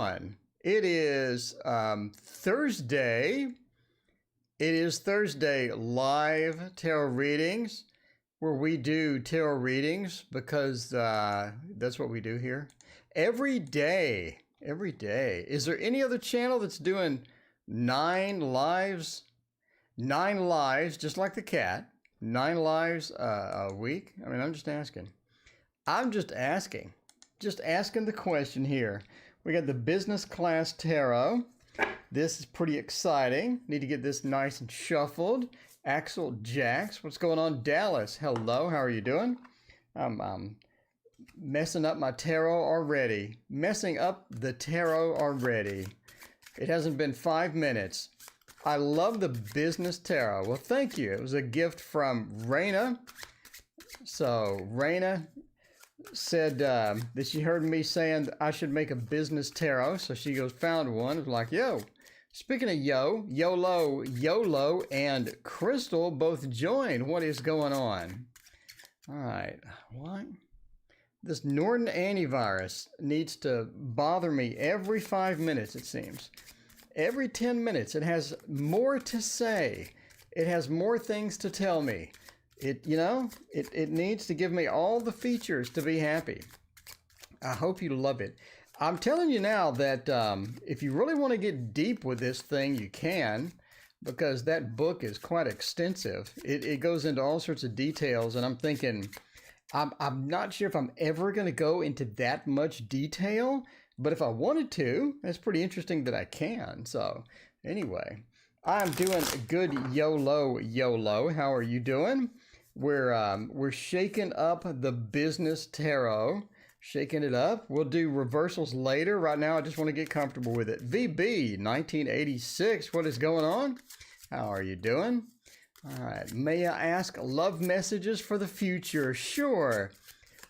It is Thursday. It is Thursday live tarot readings where we do tarot readings because that's what we do here. Every day. Every day. Is there any other channel that's doing 9 lives? 9 lives, just like the cat. 9 lives a week? I mean, I'm just asking. I'm just asking. Just asking the question here. We got the business class tarot. This is pretty exciting. Need to get this nice and shuffled. Axel Jax, what's going on? Dallas, hello, how are you doing? I'm messing up my tarot already. Messing up the tarot already. It hasn't been 5 minutes. I love the business tarot. Well, thank you. It was a gift from Raina. So, Raina said that she heard me saying that I should make a business tarot. So she goes, found one. It was like, yo. Speaking of YOLO and Crystal both joined. What is going on? All right. What? This Norton antivirus needs to bother me every 5 minutes, it seems. Every 10 minutes, it has more to say. It has more things to tell me. It needs to give me all the features to be happy. I hope you love it. I'm telling you now that if you really want to get deep with this thing, you can, because that book is quite extensive. It goes into all sorts of details, and I'm thinking, I'm not sure if I'm ever going to go into that much detail, but if I wanted to, it's pretty interesting that I can. So anyway, I'm doing good YOLO. How are you doing? We're shaking up the business tarot, shaking it up. We'll do reversals later. Right now, I just want to get comfortable with it. VB 1986. What is going on? How are you doing? All right. May I ask love messages for the future? Sure.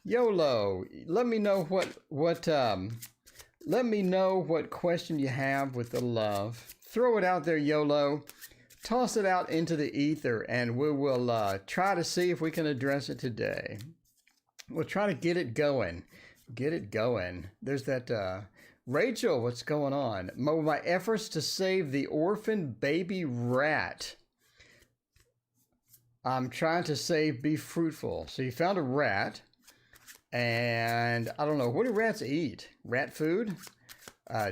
YOLO. Let me know what question you have with the love. Throw it out there, YOLO. Toss it out into the ether, and we will try to see if we can address it today. We'll try to get it going. Get it going. There's that Rachel, what's going on? My efforts to save the orphan baby rat. I'm trying to save Be Fruitful. So you found a rat, and I don't know, what do rats eat? Rat food?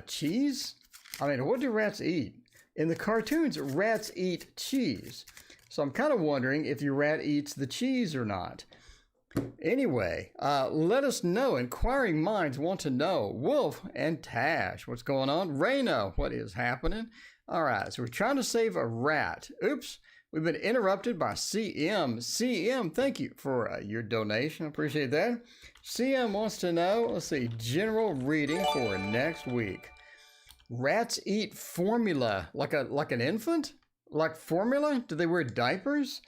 Cheese? I mean, what do rats eat? In the cartoons, rats eat cheese. So I'm kind of wondering if your rat eats the cheese or not. Anyway, let us know. Inquiring minds want to know. Wolf and Tash, what's going on? Raina, what is happening? All right, so we're trying to save a rat. Oops, we've been interrupted by CM. CM, thank you for your donation. I appreciate that. CM wants to know, let's see, general reading for next week. Rats eat formula like an infant? Like formula? Do they wear diapers?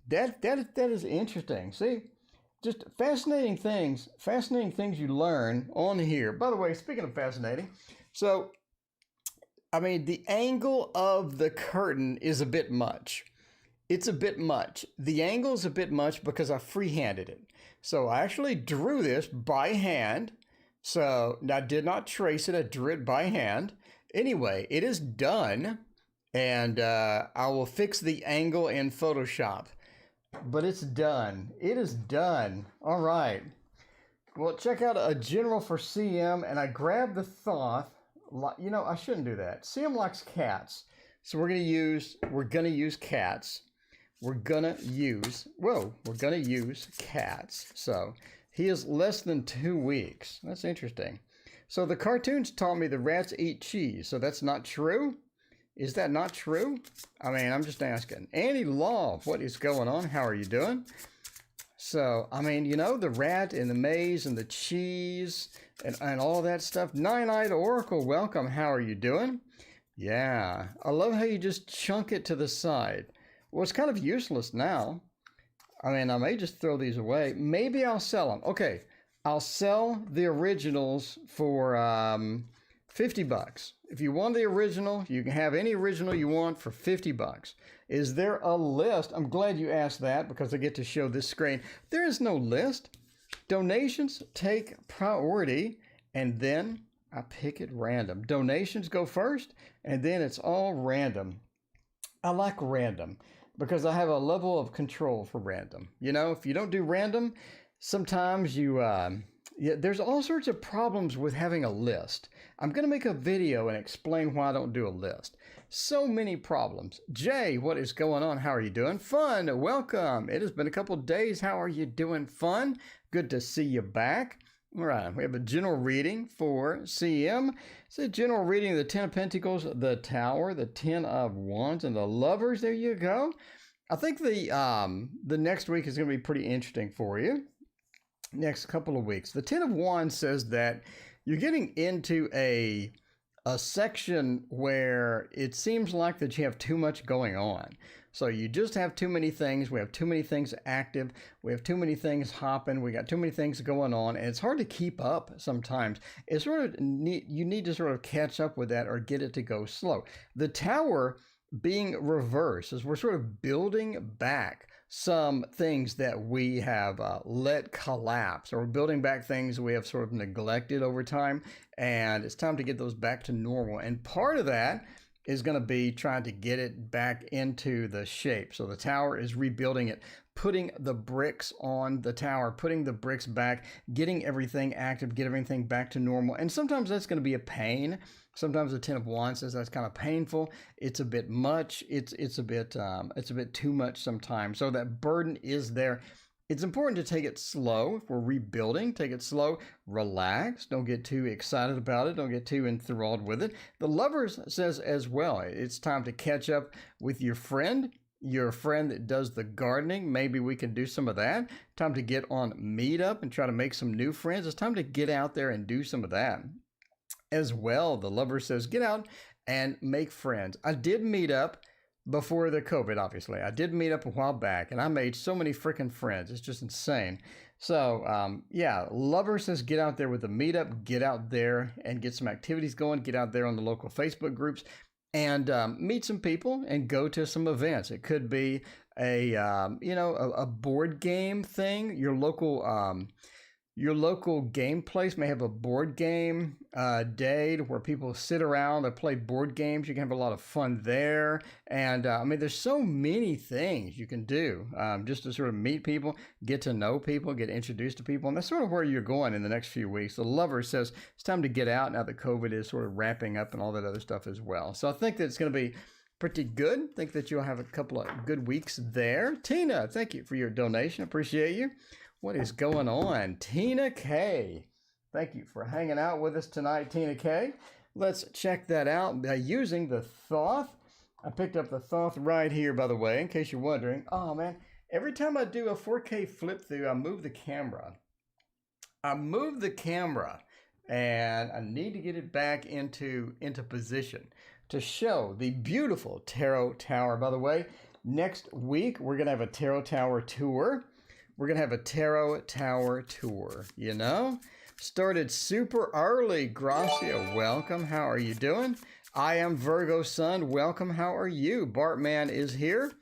That is interesting. See? Just fascinating things you learn on here. By the way, speaking of fascinating, so, I mean, the angle of the curtain is a bit much. It's a bit much. The angle is a bit much because I freehanded it. So I actually drew this by hand. So I did not trace it. I drew it by hand. Anyway, it is done, and I will fix the angle in Photoshop. But it's done. It is done. All right. Well, check out a general for CM, and I grabbed the thought. You know, I shouldn't do that. CM likes cats, so we're gonna use cats. We're gonna use cats. So he is less than 2 weeks. That's interesting. So the cartoons taught me the rats eat cheese. So that's not true? Is that not true? I mean, I'm just asking. Annie Law, what is going on? How are you doing? So, I mean, you know, the rat and the maze and the cheese and all that stuff. Nine-Eyed Oracle, welcome. How are you doing? Yeah, I love how you just chunk it to the side. Well, it's kind of useless now. I mean, I may just throw these away. Maybe I'll sell them. Okay. I'll sell the originals for $50. If you want the original, you can have any original you want for $50. Is there a list? I'm glad you asked that because I get to show this screen. There is no list. Donations take priority, and then I pick it random. Donations go first, and then it's all random. I like random because I have a level of control for random. You know, if you don't do random, sometimes there's all sorts of problems with having a list. I'm going to make a video and explain why I don't do a list. So many problems. Jay, what is going on? How are you doing? Fun. Welcome. It has been a couple days. How are you doing? Fun. Good to see you back. All right, we have a general reading for CM. It's a general reading of the Ten of Pentacles, the Tower, the Ten of Wands, and the Lovers. There you go. I think the next week is going to be pretty interesting for you. Next couple of weeks. The Ten of Wands says that you're getting into a section where it seems like that you have too much going on. So you just have too many things. We have too many things active. We have too many things hopping. We got too many things going on, and it's hard to keep up sometimes. It's sort of you need to sort of catch up with that or get it to go slow. The Tower being reversed as we're sort of building back some things that we have let collapse, or building back things we have sort of neglected over time, and it's time to get those back to normal. And part of that is going to be trying to get it back into the shape. So the Tower is rebuilding it, putting the bricks on the tower, putting the bricks back, getting everything active, get everything back to normal. And sometimes that's going to be a pain. Sometimes the Ten of Wands says that's kind of painful. It's a bit much. It's a bit too much sometimes. So that burden is there. It's important to take it slow. If we're rebuilding, take it slow, relax. Don't get too excited about it. Don't get too enthralled with it. The Lovers says as well, it's time to catch up with your friend that does the gardening. Maybe we can do some of that. Time to get on Meetup and try to make some new friends. It's time to get out there and do some of that. As well, the Lover says, get out and make friends. I did meet up before the COVID, obviously. I did meet up a while back, and I made so many freaking friends. It's just insane. So, yeah, Lover says get out there with the meetup. Get out there and get some activities going. Get out there on the local Facebook groups and meet some people and go to some events. It could be a board game thing. Your local game place may have a board game day where people sit around and play board games. You can have a lot of fun there. And there's so many things you can do just to sort of meet people, get to know people, get introduced to people. And that's sort of where you're going in the next few weeks. The Lover says it's time to get out now that COVID is sort of wrapping up and all that other stuff as well. So I think that it's going to be pretty good. I think that you'll have a couple of good weeks there. Tina, thank you for your donation. Appreciate you. What is going on? Tina K. Thank you for hanging out with us tonight, Tina K. Let's check that out by using the Thoth. I picked up the Thoth right here, by the way, in case you're wondering. Oh, man. Every time I do a 4K flip through, I move the camera. And I need to get it back into position to show the beautiful Tarot Tower. By the way, next week, we're going to have a Tarot Tower tour. We're going to have a Tarot Tower tour, you know? Started super early. Gracia, welcome. How are you doing? I am Virgo Sun. Welcome. How are you? Bartman is here.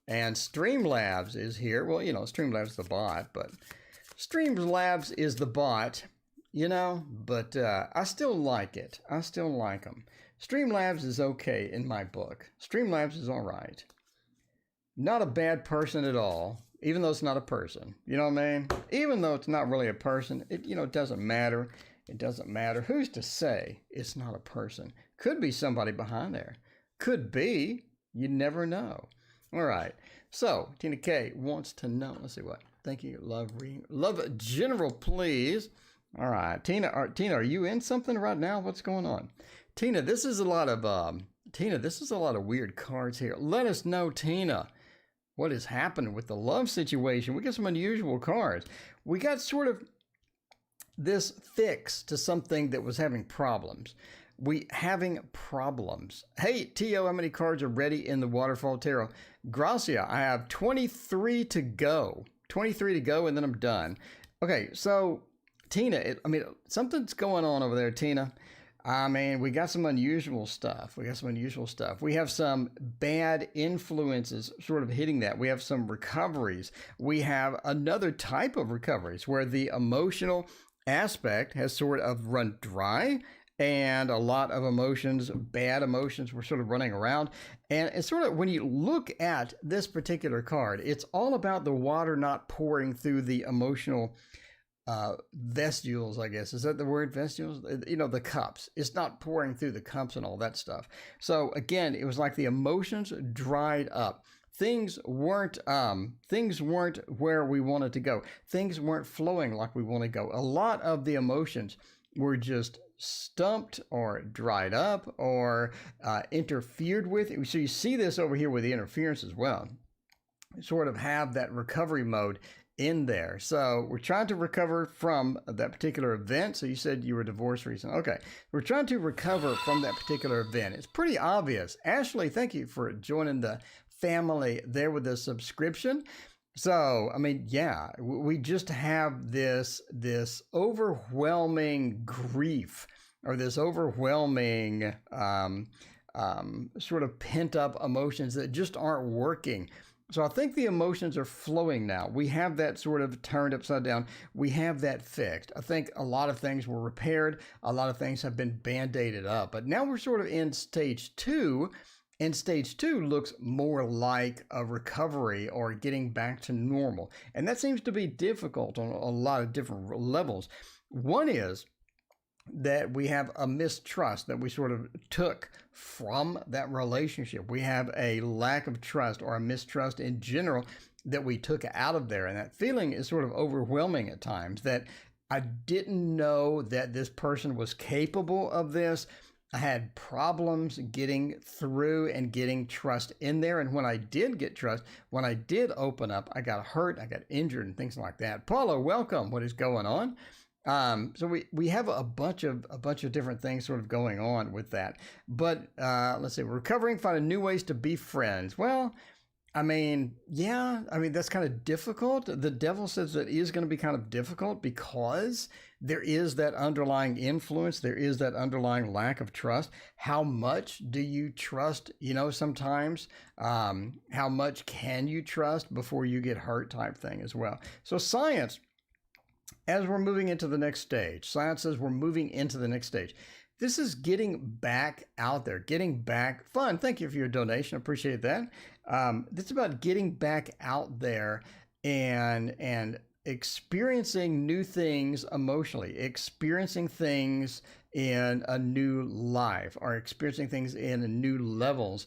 And Streamlabs is here. Well, you know, Streamlabs is the bot, but Streamlabs is the bot, you know? But I still like it. I still like them. Streamlabs is okay in my book. Streamlabs is all right. Not a bad person at all. Even though it's not a person, you know what I mean? Even though it's not really a person, it doesn't matter. It doesn't matter. Who's to say it's not a person? Could be somebody behind there. Could be. You never know. All right. So Tina K wants to know. Let's see what. Thank you. Love general, please. All right. Tina, are you in something right now? What's going on? Tina, this is a lot of weird cards here. Let us know, Tina. What is happening with the love situation? We got some unusual cards. We got sort of this fix to something that was having problems. Hey, Tio, how many cards are ready in the Waterfall Tarot? Gracia, I have 23 to go. 23 to go, and then I'm done. Okay, so Tina, something's going on over there, Tina. We got some unusual stuff. We have some bad influences sort of hitting that. We have some recoveries. We have another type of recoveries where the emotional aspect has sort of run dry and a lot of emotions, bad emotions, were sort of running around. And it's sort of, when you look at this particular card, it's all about the water not pouring through the emotional vestibules, I guess. Is that the word, vestibules? You know, the cups. It's not pouring through the cups and all that stuff. So again, it was like the emotions dried up. Things weren't where we wanted to go. Things weren't flowing like we want to go. A lot of the emotions were just stumped or dried up or interfered with. So you see this over here with the interference as well. Sort of have that recovery mode in there. So we're trying to recover from that particular event. So you said you were divorced recently. Okay. We're trying to recover from that particular event. It's pretty obvious. Ashley, thank you for joining the family there with the subscription. So, I mean, yeah, we just have this overwhelming grief, or this overwhelming sort of pent up emotions that just aren't working. So I think the emotions are flowing now. We have that sort of turned upside down. We have that fixed. I think a lot of things were repaired. A lot of things have been band-aided up. But now we're sort of in stage 2. And stage 2 looks more like a recovery or getting back to normal. And that seems to be difficult on a lot of different levels. One is that we have a mistrust that we sort of took from that relationship. We have a lack of trust or a mistrust in general that we took out of there. And that feeling is sort of overwhelming at times, that I didn't know that this person was capable of this. I had problems getting through and getting trust in there. And when I did get trust, when I did open up, I got hurt, I got injured and things like that. Paula, welcome. What is going on? So we have a bunch of different things sort of going on with that. But let's see, recovering, finding new ways to be friends. Well, I mean, yeah, I mean, that's kind of difficult. The devil says that is going to be kind of difficult because there is that underlying influence. There is that underlying lack of trust. How much do you trust, you know, sometimes? How much can you trust before you get hurt type thing as well. So science, as we're moving into the next stage, science says we're moving into the next stage. This is getting back out there, getting back. Fun. Thank you for your donation. Appreciate that. It's about getting back out there and experiencing new things emotionally, experiencing things in a new life, or experiencing things in new levels.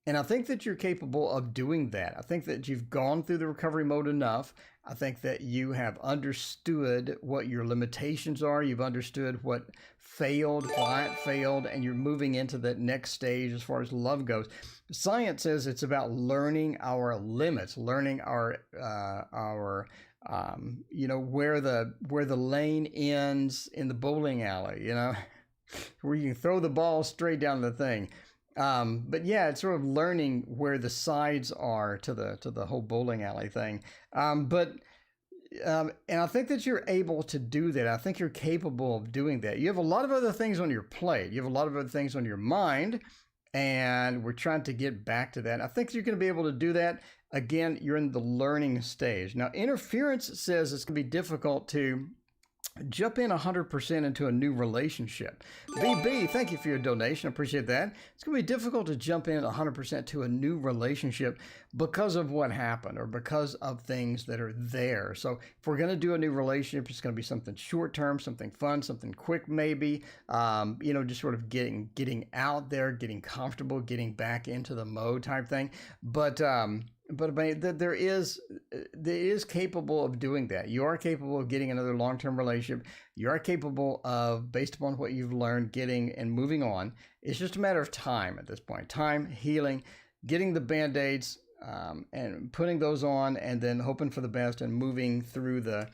And I think that you're capable of doing that. I think that you've gone through the recovery mode enough. I think that you have understood what your limitations are. You've understood what failed, why it failed, and you're moving into that next stage as far as love goes. Science says it's about learning our limits, learning our you know, where the lane ends in the bowling alley, you know, where you can throw the ball straight down the thing. But yeah, it's sort of learning where the sides are to the whole bowling alley thing. And I think that you're able to do that. I think you're capable of doing that. You have a lot of other things on your plate. You have a lot of other things on your mind, and we're trying to get back to that. I think you're going to be able to do that. Again, you're in the learning stage. Now, interference says it's going to be difficult to jump in 100% into a new relationship. BB, thank you for your donation. I appreciate that. It's going to be difficult to jump in 100% to a new relationship because of what happened or because of things that are there. So if we're going to do a new relationship, it's going to be something short term, something fun, something quick maybe, you know, just sort of getting out there, getting comfortable, getting back into the mode type thing. But there is capable of doing that. You are capable of getting another long-term relationship. You are capable of, based upon what you've learned, getting and moving on. It's just a matter of time at this point. Time, healing, getting the Band-Aids and putting those on, and then hoping for the best and moving through the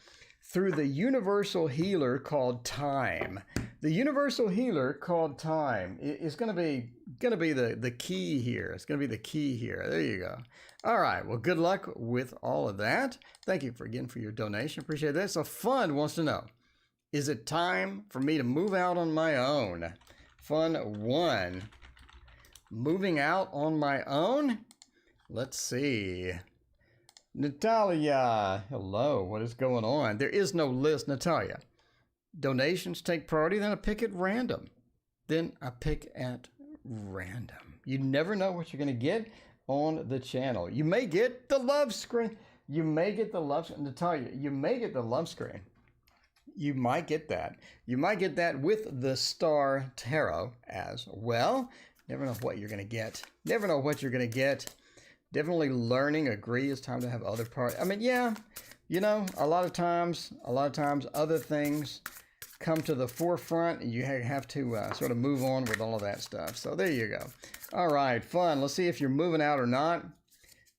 universal healer called time. The universal healer called time is going to be the key here. It's going to be the key here. There you go. All right. Well, good luck with all of that. Thank you for your donation. Appreciate that. So Fun wants to know, is it time for me to move out on my own? Fun 1. Moving out on my own? Let's see. Natalia, hello. What is going on? There is no list, Natalia. Donations take priority, then I pick at random. then I pick at random. You never know what you're going to get on the channel. You may get the love screen. You may get the love screen. To tell you, you may get the love screen. You might get that. You might get that with the Star Tarot as well. Never know what you're going to get. Never know what you're going to get. Definitely learning. Agree. It's time to have other parts. I mean, yeah, you know, a lot of times other things come to the forefront and you have to sort of move on with all of that stuff. So there you go. All right, fun. Let's see if you're moving out or not.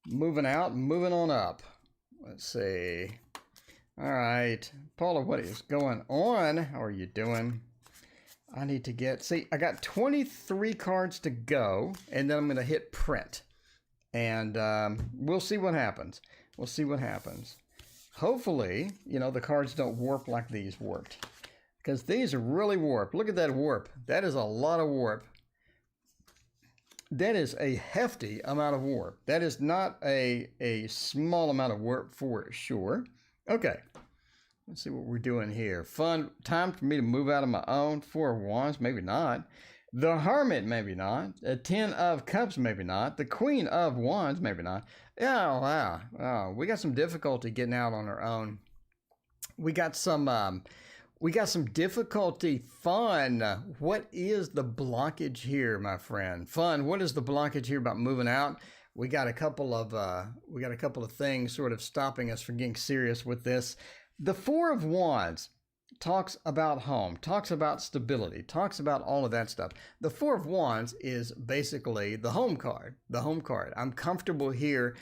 Moving out, moving on up. Let's see. All right, Paula, what is going on? How are you doing? I need to get, see, I got 23 cards to go, and then I'm going to hit print. And we'll see what happens. We'll see what happens. Hopefully, you know, the cards don't warp like these warped. Because these are really warped. Look at that warp. That is a lot of warp. That is a hefty amount of warp. That is not a small amount of warp for sure. Okay. Let's see what we're doing here. Fun. Time for me to move out of my own. 4 of Wands. Maybe not. The Hermit. Maybe not. A 10 of Cups. Maybe not. The Queen of Wands. Maybe not. Oh, wow. Oh, we got some difficulty getting out on our own. We got some difficulty. Fun. What is the blockage here, my friend? Fun. What is the blockage here about moving out? We got a couple of things sort of stopping us from getting serious with this. The 4 of Wands talks about home, talks about stability, talks about all of that stuff. The 4 of Wands is basically the home card. The home card. I'm comfortable here.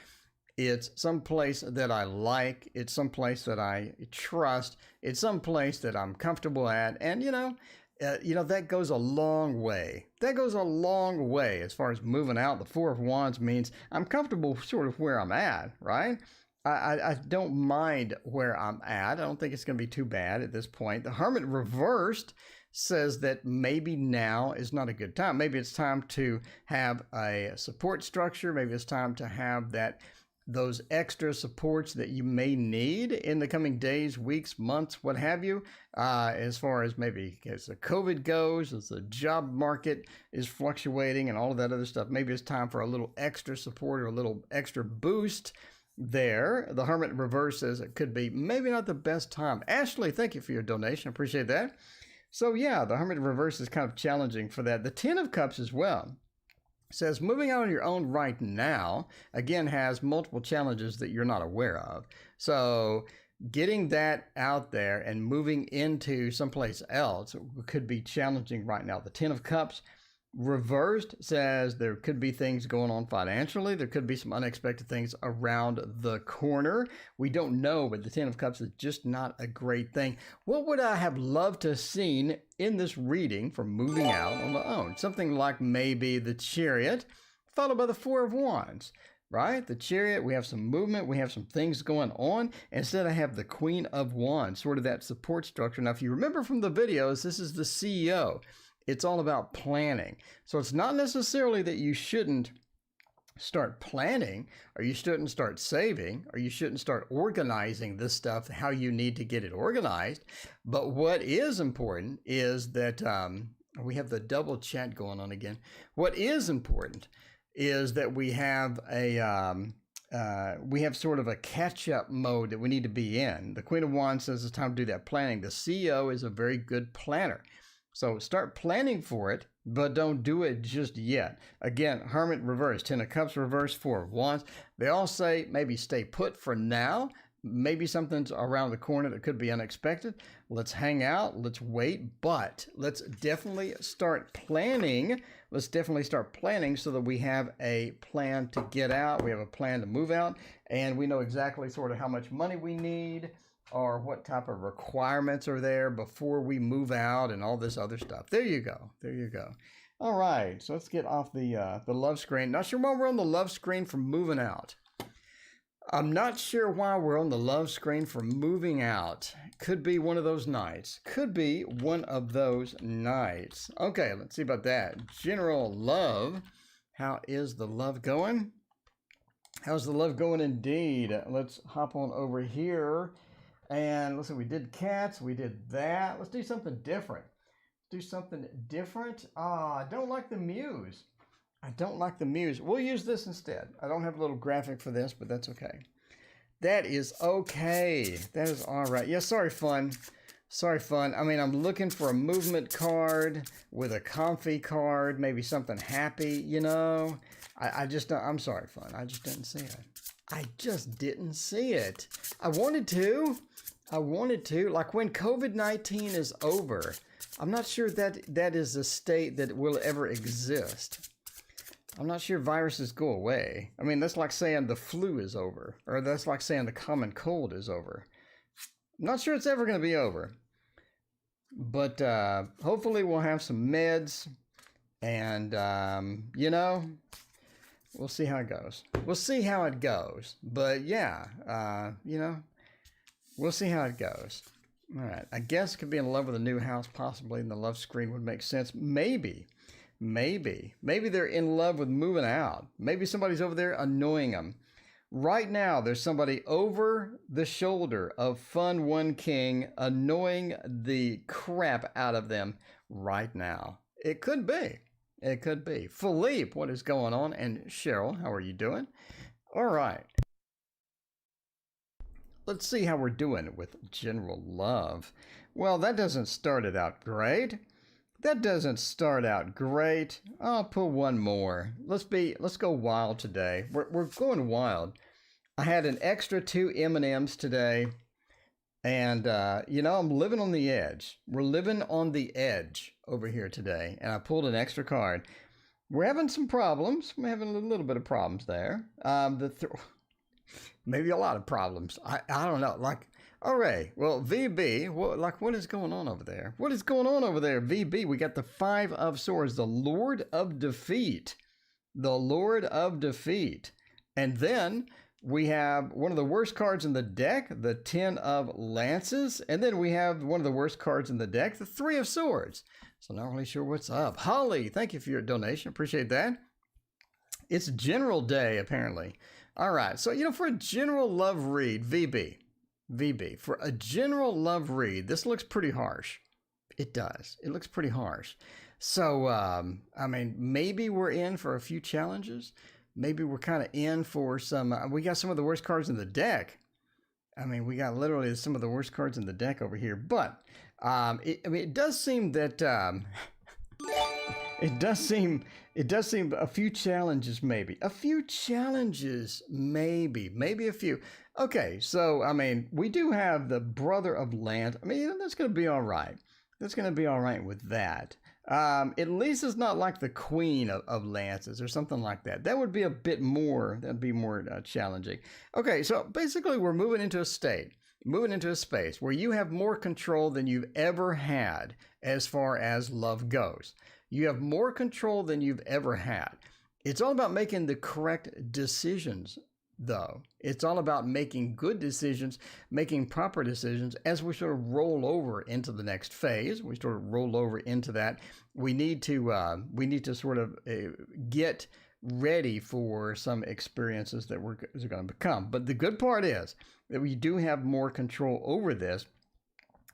It's someplace that I like. It's someplace that I trust. It's someplace that I'm comfortable at. And, you know, that goes a long way. That goes a long way as far as moving out. The 4 of Wands means I'm comfortable sort of where I'm at, right? I don't mind where I'm at. I don't think it's going to be too bad at this point. The Hermit reversed says that maybe now is not a good time. Maybe it's time to have a support structure. Maybe it's time to have those extra supports that you may need in the coming days, weeks, months, what have you, as far as maybe as the COVID goes, as the job market is fluctuating and all of that other stuff. Maybe it's time for a little extra support or a little extra boost there. The Hermit reverse says it could be maybe not the best time. Ashley, thank you for your donation. Appreciate that. So yeah, the Hermit reverse is kind of challenging for that. The 10 of Cups as well says moving out on your own right now, again, has multiple challenges that you're not aware of. So getting that out there and moving into someplace else could be challenging right now. The 10 of Cups reversed says there could be things going on financially. There could be some unexpected things around the corner. We don't know, but the 10 of Cups is just not a great thing. What would I have loved to have seen in this reading for moving out on my own? Something like maybe the Chariot, followed by the 4 of Wands, right? The Chariot, we have some movement, we have some things going on. Instead, I have the Queen of Wands, sort of that support structure. Now, if you remember from the videos, this is the CEO. It's all about planning. So it's not necessarily that you shouldn't start planning, or you shouldn't start saving, or you shouldn't start organizing this stuff, how you need to get it organized. But what is important is that we have the double chat going on again. What is important is that we have sort of a catch-up mode that we need to be in. The Queen of Wands says it's time to do that planning. The CEO is a very good planner. So start planning for it, but don't do it just yet. Again, Hermit reverse, 10 of Cups reverse, 4 of Wands. They all say maybe stay put for now. Maybe something's around the corner that could be unexpected. Let's hang out, let's wait, but let's definitely start planning. Let's definitely start planning so that we have a plan to get out. We have a plan to move out, and we know exactly sort of how much money we need, or what type of requirements are there before we move out and all this other stuff. There you go. There you go. All right. So let's get off the love screen. Not sure why we're on the love screen for moving out. I'm not sure why we're on the love screen for moving out. Could be one of those nights. Could be one of those nights. Okay. Let's see about that. General love. How is the love going? How's the love going indeed? Let's hop on over here. And let's see, we did cats, we did that. Let's do something different. do something different. Ah, I don't like the muse. I don't like the muse. We'll use this instead. I don't have a little graphic for this, but that's okay. That is okay. That is all right. Yeah, sorry, fun. Sorry, fun. I mean, I'm looking for a movement card with a comfy card, maybe something happy, you know. I just don't, I'm sorry, fun. I just didn't see it. I just didn't see it. I wanted to. Like when COVID-19 is over, I'm not sure that is a state that will ever exist. I'm not sure viruses go away. I mean, that's like saying the flu is over, or that's like saying the common cold is over. I'm not sure it's ever going to be over. But hopefully we'll have some meds, and, you know, we'll see how it goes. We'll see how it goes. But, yeah, you know, we'll see how it goes. All right. I guess could be in love with a new house, possibly, and the love screen would make sense. Maybe they're in love with moving out. Maybe somebody's over there annoying them. Right now, there's somebody over the shoulder of Fun One King annoying the crap out of them right now. It could be. It could be. Philippe, what is going on? And Cheryl, how are you doing? All right. Let's see how we're doing with general love. Well, that doesn't start it out great. That doesn't start out great. I'll put one more. Let's go wild today. We're going wild. I had an extra 2 M&Ms today, and you know, I'm living on the edge. We're living on the edge over here today, and I pulled an extra card. We're having some problems. We're having a little bit of problems there. Maybe a lot of problems. I don't know. Like, all right. Well, VB, what is going on over there? What is going on over there, VB? We got the 5 of Swords, the Lord of Defeat. The Lord of Defeat. And then we have one of the worst cards in the deck, the 10 of Lances. And then we have one of the worst cards in the deck, the 3 of Swords. So not really sure what's up. Holly, thank you for your donation. Appreciate that. It's General Day, apparently. All right. So, you know, for a general love read, VB, for a general love read, this looks pretty harsh. It does. It looks pretty harsh. So, I mean, maybe we're in for a few challenges. Maybe we're kind of in for some, we got some of the worst cards in the deck. I mean, we got literally some of the worst cards in the deck over here. But, it does seem that, it does seem a few challenges, maybe a few. Okay. So, I mean, we do have the Brother of Land. I mean, that's going to be all right. That's going to be all right with that. At least it's not like the Queen of Lances or something like that. That would be a bit more, that'd be more challenging. Okay. So basically we're moving into a space where you have more control than you've ever had as far as love goes. You have more control than you've ever had. It's all about making the correct decisions, though. It's all about making good decisions, making proper decisions as we sort of roll over into the next phase. We sort of roll over into that. We need to sort of get ready for some experiences that we're going to become. But the good part is that we do have more control over this.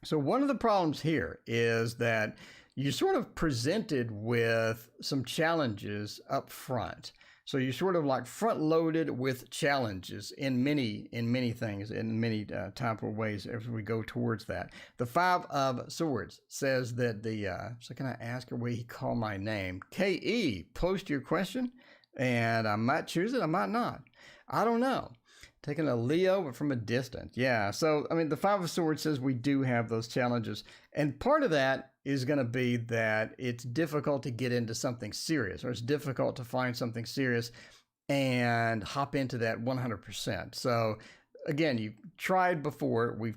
So one of the problems here is that you're sort of presented with some challenges up front. So you're sort of like front loaded with challenges in many things, in many type of ways as we go towards that. The 5 of Swords says that so can I ask her where he called my name? KE, post your question and I might choose it. I might not. I don't know. Taking a Leo, but from a distance. Yeah. So, I mean, the 5 of Swords says we do have those challenges. And part of that is going to be that it's difficult to get into something serious, or it's difficult to find something serious and hop into that 100%. So, again, you've tried before. We've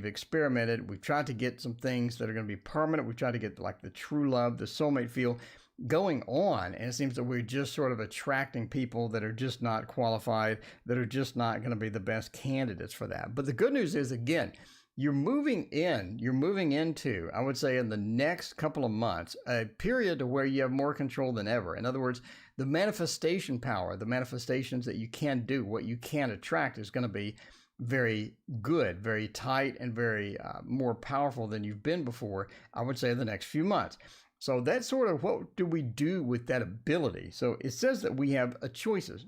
experimented. We've tried to get some things that are going to be permanent. We've tried to get like the true love, the soulmate feel going on, and it seems that we're just sort of attracting people that are just not qualified, that are just not going to be the best candidates for that. But the good news is, again, you're moving into, I would say, in the next couple of months, a period to where you have more control than ever. In other words, the manifestation power, the manifestations that you can do, what you can attract is going to be very good, very tight, and very more powerful than you've been before, I would say, in the next few months. So that's sort of what do we do with that ability. So it says that we have choices.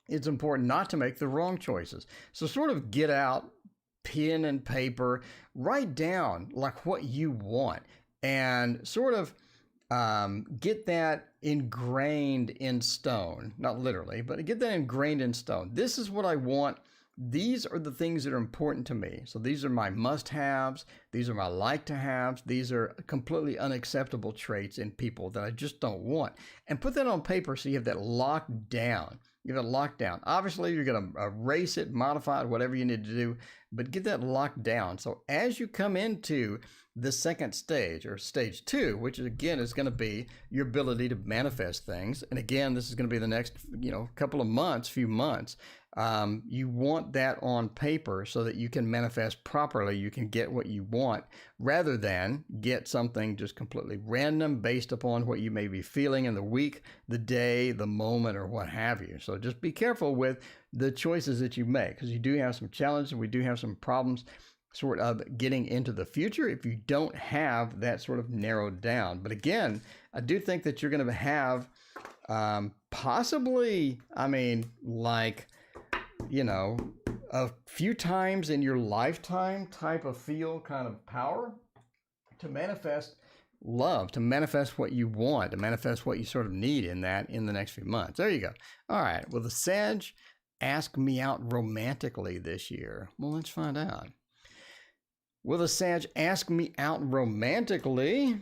It's important not to make the wrong choices. So sort of get out pen and paper, write down like what you want, and sort of get that ingrained in stone. Not literally, but get that ingrained in stone. This is what I want. These are the things that are important to me. So these are my must-haves. These are my like-to-haves. These are completely unacceptable traits in people that I just don't want. And put that on paper so you have that locked down. You have it locked down. Obviously, you're going to erase it, modify it, whatever you need to do, but get that locked down. So as you come into the second stage, or stage 2, which again is going to be your ability to manifest things. And again, this is going to be the next, couple of months, few months. You want that on paper so that you can manifest properly. You can get what you want rather than get something just completely random based upon what you may be feeling in the week, the day, the moment, or what have you. So just be careful with the choices that you make, because you do have some challenges. We do have some problems sort of getting into the future if you don't have that sort of narrowed down. But again, I do think that you're going to have possibly, a few times in your lifetime type of feel kind of power to manifest love, to manifest what you want, to manifest what you sort of need in the next few months. There you go. All right. Will the Sag ask me out romantically this year? Well, let's find out. Will the Sag ask me out romantically?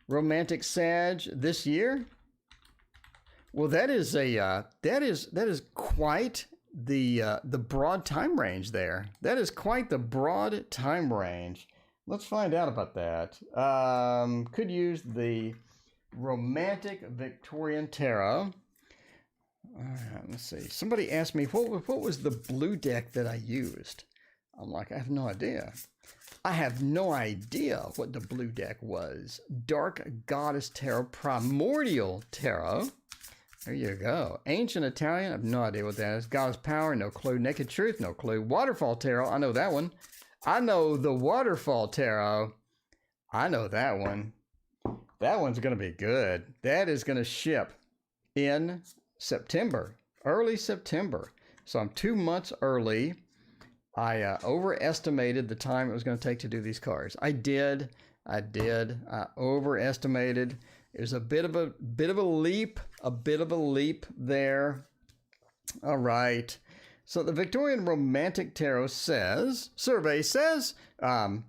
Romantic Sag this year? Well, that is quite the broad time range there. That is quite the broad time range. Let's find out about that. Could use the Romantic Victorian Tarot. All right, let's see. Somebody asked me what was the blue deck that I used. I'm like, I have no idea. I have no idea what the blue deck was. Dark Goddess Tarot, Primordial Tarot. There you go. Ancient Italian, I have no idea what that is. Goddess Power, no clue. Naked Truth, no clue. Waterfall Tarot, I know that one. I know the Waterfall Tarot. I know that one. That one's going to be good. That is going to ship in September, early September. So I'm 2 months early. I overestimated the time it was going to take to do these cards. I did. I overestimated. It was a bit of a leap there. All right. So the Victorian Romantic Tarot survey says, what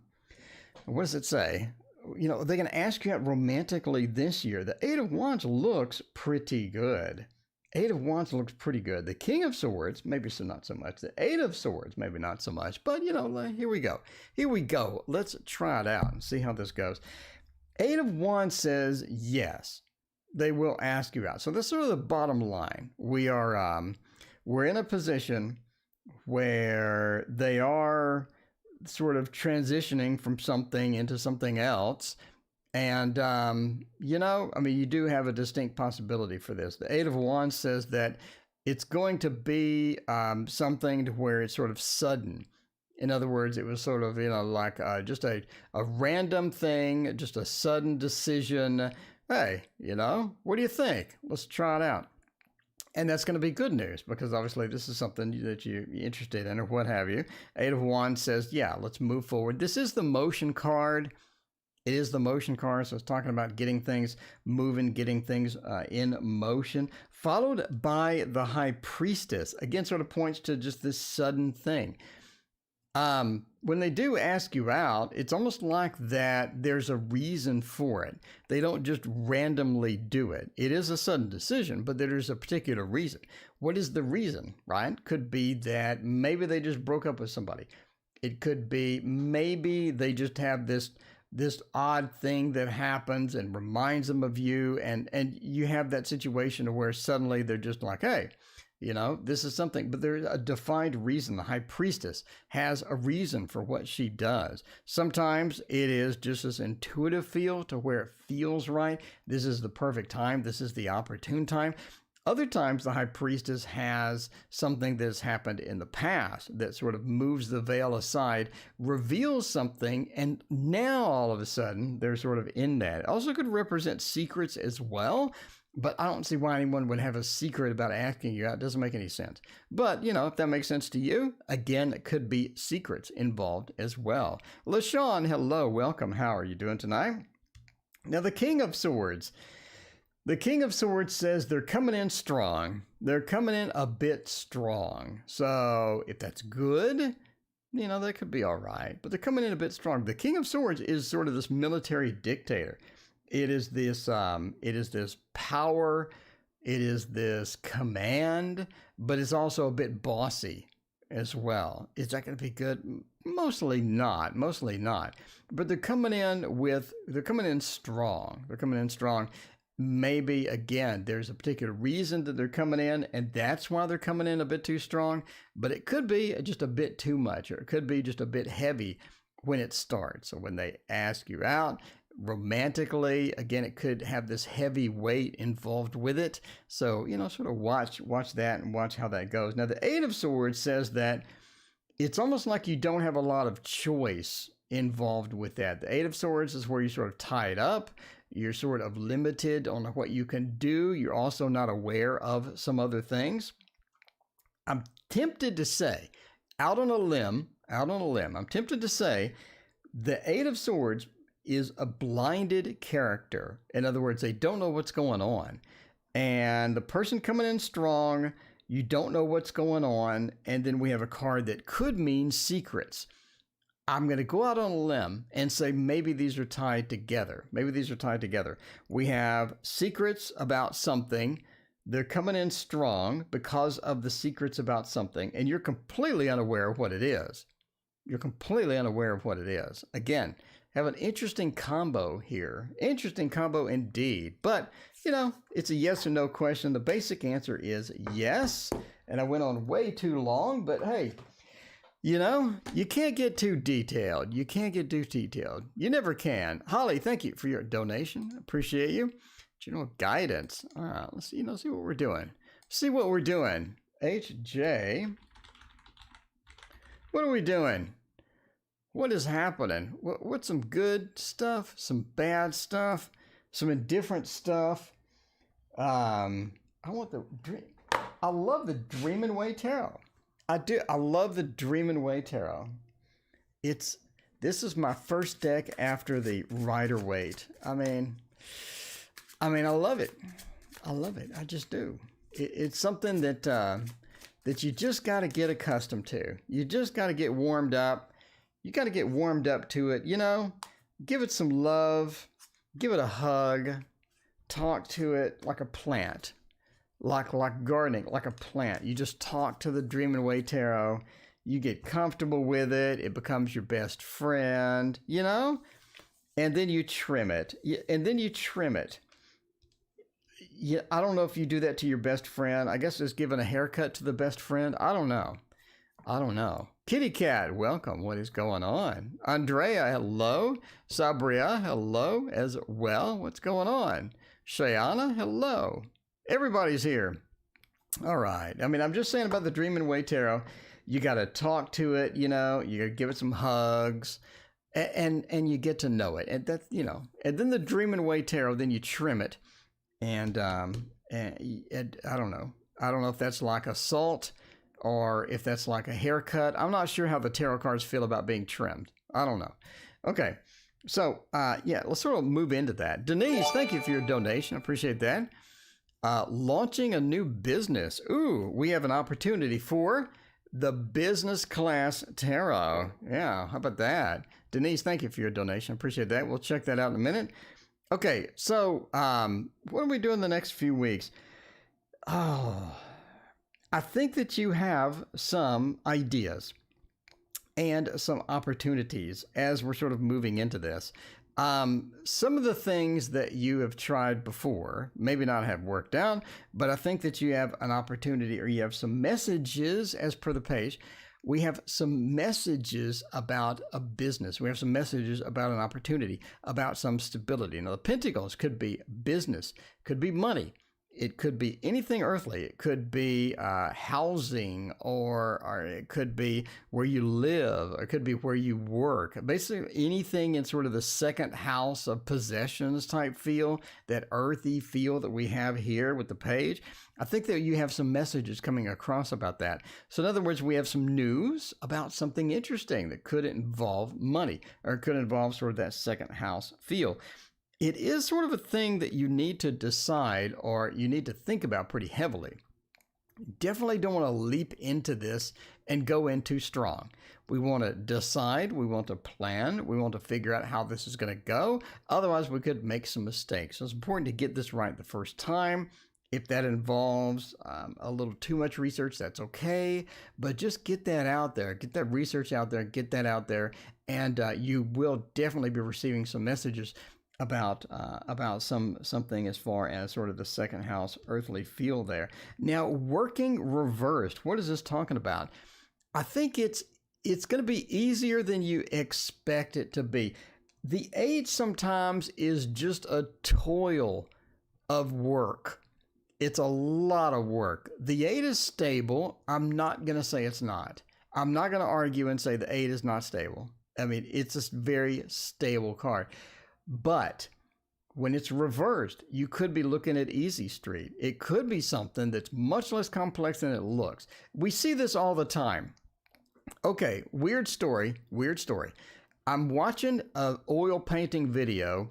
does it say? They're going to ask you out romantically this year. The Eight of Wands looks pretty good. Eight of Wands looks pretty good. The King of Swords, maybe not so much. The Eight of Swords, maybe not so much. But, here we go. Here we go. Let's try it out and see how this goes. Eight of Wands says, yes, they will ask you out. So that's sort of the bottom line. We're in a position where they are sort of transitioning from something into something else. And, you do have a distinct possibility for this. The Eight of Wands says that it's going to be something to where it's sort of sudden. In other words, it was sort of, like just a random thing, just a sudden decision. Hey, what do you think? Let's try it out. And that's going to be good news because obviously this is something that you're interested in or what have you. Eight of Wands says, yeah, let's move forward. This is the motion card. It is the motion card, so it's talking about getting things moving, getting things in motion, followed by the High Priestess. Again, sort of points to just this sudden thing. When they do ask you out, it's almost like that there's a reason for it. They don't just randomly do it. It is a sudden decision, but there's a particular reason. What is the reason, right? Could be that maybe they just broke up with somebody. It could be maybe they just have this odd thing that happens and reminds them of you, and you have that situation where suddenly they're just like, hey, this is something, but there's a defined reason. The High Priestess has a reason for what she does. Sometimes it is just this intuitive feel to where it feels right. This is the perfect time. This is the opportune time. Other times, the high priestess has something that has happened in the past that sort of moves the veil aside, reveals something, and now all of a sudden they're sort of in that. It also could represent secrets as well, but I don't see why anyone would have a secret about asking you out. It doesn't make any sense. But, if that makes sense to you, again, it could be secrets involved as well. LaShawn, hello, welcome. How are you doing tonight? Now, the King of Swords. The King of Swords says they're coming in strong. They're coming in a bit strong. So if that's good, that could be all right. But they're coming in a bit strong. The King of Swords is sort of this military dictator. It is this power. It is this command, but it's also a bit bossy as well. Is that going to be good? Mostly not. But they're coming in strong. They're coming in strong. Maybe, again, there's a particular reason that they're coming in, and that's why they're coming in a bit too strong. But it could be just a bit too much, or it could be just a bit heavy when it starts. So when they ask you out romantically, again, it could have this heavy weight involved with it. So, sort of watch that and watch how that goes. Now, the Eight of Swords says that it's almost like you don't have a lot of choice involved with that. The Eight of Swords is where you sort of tie it up. You're sort of limited on what you can do. You're also not aware of some other things. I'm tempted to say, out on a limb, I'm tempted to say the Eight of Swords is a blinded character. In other words, they don't know what's going on. And the person coming in strong, you don't know what's going on. And then we have a card that could mean secrets. I'm going to go out on a limb and say maybe these are tied together. We have secrets about something. They're coming in strong because of the secrets about something, and you're completely unaware of what it is. Again, have an interesting combo here. Interesting combo indeed. But, it's a yes or no question. The basic answer is yes. And I went on way too long, but hey, you can't get too detailed. You never can. Holly, thank you for your donation. Appreciate you. Guidance. All right, let's see what we're doing. HJ, what are we doing? What is happening? What's some good stuff? Some bad stuff? Some indifferent stuff? I love the Dream and Way Tarot. I do. I love the Dream and Way Tarot. This is my first deck after the Rider-Waite. I love it. I just do. It's something that you just got to get accustomed to. You just got to get warmed up. You got to get warmed up to it. Give it some love. Give it a hug. Talk to it like a plant. Like gardening, like a plant. You just talk to the Dream and Way Tarot. You get comfortable with it. It becomes your best friend, and then you trim it. Yeah, I don't know if you do that to your best friend. I guess just giving a haircut to the best friend. I don't know. Kitty Cat, welcome. What is going on? Andrea, hello. Sabria, hello as well. What's going on? Shayana, hello. Everybody's here. All right. I'm just saying about the Dream and Way Tarot. You got to talk to it, you got to give it some hugs and you get to know it. And that's, and then the Dream and Way Tarot, then you trim it. And I don't know. I don't know if that's like a salt or if that's like a haircut. I'm not sure how the tarot cards feel about being trimmed. I don't know. Okay. So, let's sort of move into that. Denise, thank you for your donation. I appreciate that. Launching a new business. Ooh, we have an opportunity for the business class tarot. Yeah, how about that? Denise, thank you for your donation. I appreciate that. We'll check that out in a minute. Okay, so what are we doing the next few weeks? Oh, I think that you have some ideas and some opportunities as we're sort of moving into this. Some of the things that you have tried before maybe not have worked out, but I think that you have an opportunity or you have some messages as per the page. We have some messages about a business. We have some messages about an opportunity, about some stability. Now, the Pentacles could be business, could be money. It could be anything earthly. It could be housing, or it could be where you live, or it could be where you work. Basically, anything in sort of the second house of possessions type feel, that earthy feel that we have here with the page. I think that you have some messages coming across about that. So in other words, we have some news about something interesting that could involve money, or could involve sort of that second house feel. It is sort of a thing that you need to decide, or you need to think about pretty heavily. Definitely don't want to leap into this and go in too strong. We want to decide, we want to plan, we want to figure out how this is going to go. Otherwise, we could make some mistakes. So it's important to get this right the first time. If that involves a little too much research, that's okay. But just get that out there, get that research out there, get that out there, and you will definitely be receiving some messages about something as far as sort of the second house earthly feel there. Now, working reversed, what is this talking about? I think it's going to be easier than you expect it to be. The 8 sometimes is just a toil of work. It's a lot of work. The 8 is stable. I'm not going to say it's not. I'm not going to argue and say the 8 is not stable. I mean, it's a very stable card. But when it's reversed, you could be looking at Easy Street. It could be something that's much less complex than it looks. We see this all the time. Okay, weird story. I'm watching an oil painting video,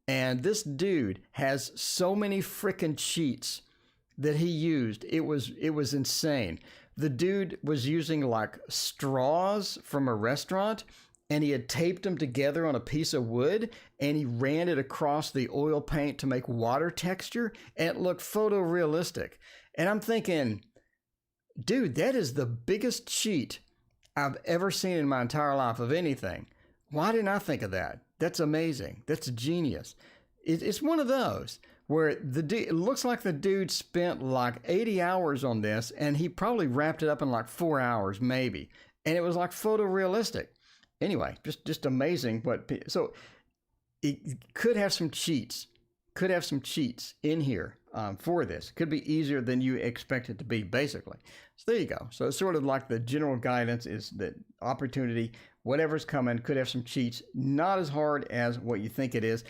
and this dude has so many freaking cheats that he used. It was insane. The dude was using like straws from a restaurant, and he had taped them together on a piece of wood, and he ran it across the oil paint to make water texture, and it looked photorealistic. And I'm thinking, dude, that is the biggest cheat I've ever seen in my entire life of anything. Why didn't I think of that? That's amazing. That's genius. It's one of those where it looks like the dude spent like 80 hours on this, and he probably wrapped it up in like 4 hours maybe. And it was like photorealistic. Anyway, just amazing. So it could have some cheats. In here for this. Could be easier than you expect it to be, basically. So there you go. So it's sort of like the general guidance is that opportunity, whatever's coming, could have some cheats. Not as hard as what you think it is.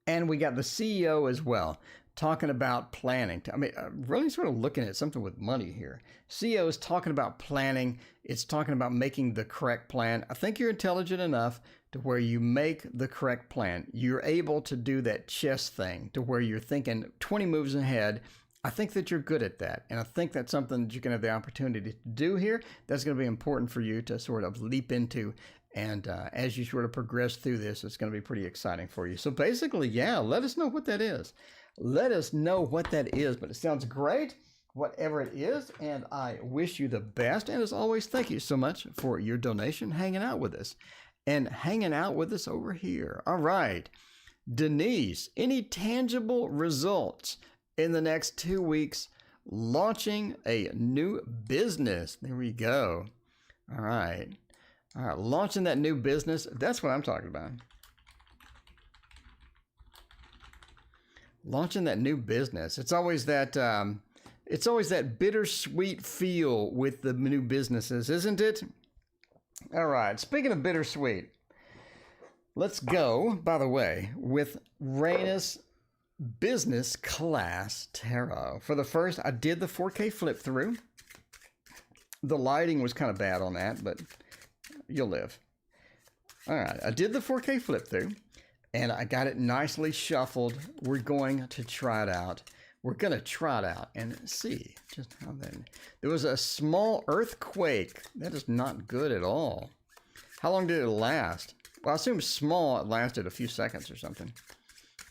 And we got the CEO as well, talking about planning. I mean, really sort of looking at something with money here. CEO is talking about planning. It's talking about making the correct plan. I think you're intelligent enough to where you make the correct plan. You're able to do that chess thing to where you're thinking 20 moves ahead. I think that you're good at that. And I think that's something that you can have the opportunity to do here. That's going to be important for you to sort of leap into. And as you sort of progress through this, it's going to be pretty exciting for you. So basically, yeah, let us know what that is. Let us know what that is. But it sounds great, whatever it is. And I wish you the best. And as always, thank you so much for your donation, hanging out with us. And hanging out with us over here. All right. Denise, any tangible results in the next 2 weeks launching a new business? There we go. All right. All right. Launching that new business. That's what I'm talking about. Launching that new business. It's always that bittersweet feel with the new businesses, isn't it? All right. Speaking of bittersweet, let's go, by the way, with Raina's Business Class Tarot. For the first, I did the 4K flip through. The lighting was kind of bad on that, but you'll live. All right. I did the 4K flip through, and I got it nicely shuffled. We're going to try it out. We're going to try it out and see just how that... There was a small earthquake. That is not good at all. How long did it last? Well, I assume small, it lasted a few seconds or something.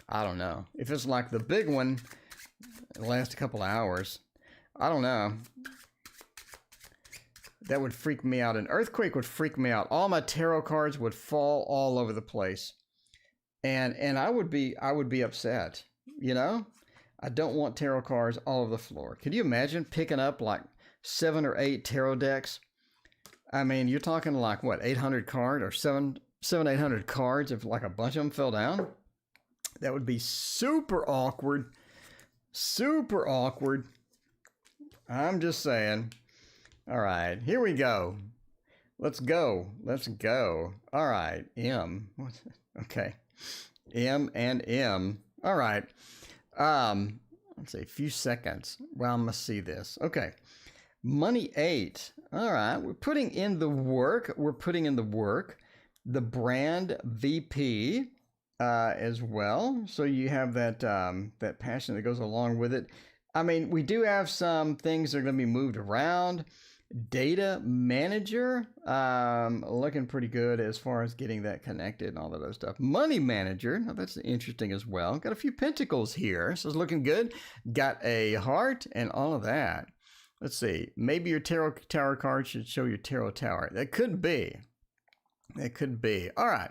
I don't know. If it's like the big one, it lasts a couple hours. I don't know. That would freak me out. An earthquake would freak me out. All my tarot cards would fall all over the place. And I would be upset, you know? I don't want tarot cards all over the floor. Could you imagine picking up like 7 or 8 tarot decks? I mean, you're talking like what, 800 cards or 800 cards if like a bunch of them fell down? That would be super awkward. Super awkward. I'm just saying. All right, here we go. Let's go. Let's go. All right, M. Okay. M and M. All right. Let's say a few seconds. Well, I must see this. Okay. Money 8. All right. We're putting in the work. The brand VP as well. So you have that that passion that goes along with it. I mean, we do have some things that are going to be moved around. Data manager, looking pretty good as far as getting that connected and all that other stuff. Money manager, now that's interesting as well. Got a few pentacles here, so it's looking good. Got a heart and all of that. Let's see, maybe your tarot tower card should show your tarot tower. That could be. It could be. All right,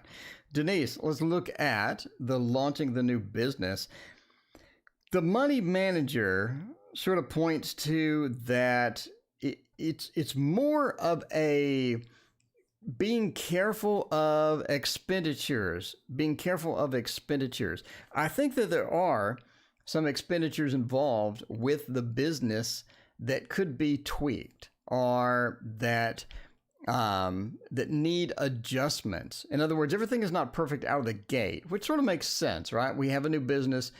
Denise, let's look at the launching the new business. The money manager sort of points to that it's more of a being careful of expenditures. I think that there are some expenditures involved with the business that could be tweaked or that that need adjustments. In other words, everything is not perfect out of the gate, which sort of makes sense, right? We have a new business.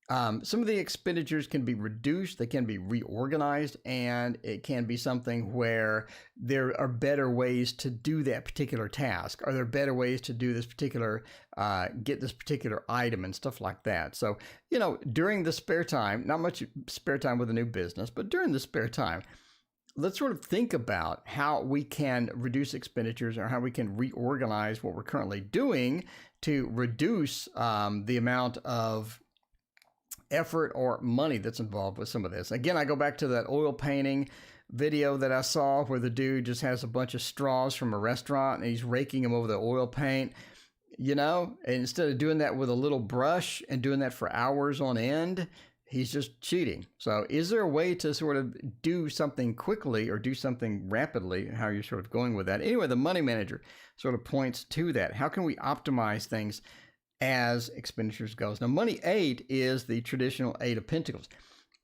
Some of the expenditures can be reduced, they can be reorganized, and it can be something where there are better ways to do that particular task. Are there better ways to do this particular, get this particular item and stuff like that? So, you know, during the spare time, not much spare time with a new business, but during the spare time, let's sort of think about how we can reduce expenditures or how we can reorganize what we're currently doing to reduce the amount of effort or money that's involved with some of this. Again, I go back to that oil painting video that I saw where the dude just has a bunch of straws from a restaurant and he's raking them over the oil paint, you know, and instead of doing that with a little brush and doing that for hours on end, he's just cheating. So is there a way to sort of do something quickly or do something rapidly? How you're sort of going with that? Anyway, the money manager sort of points to that. How can we optimize things as expenditures goes? Now, money 8 is the traditional 8 of Pentacles.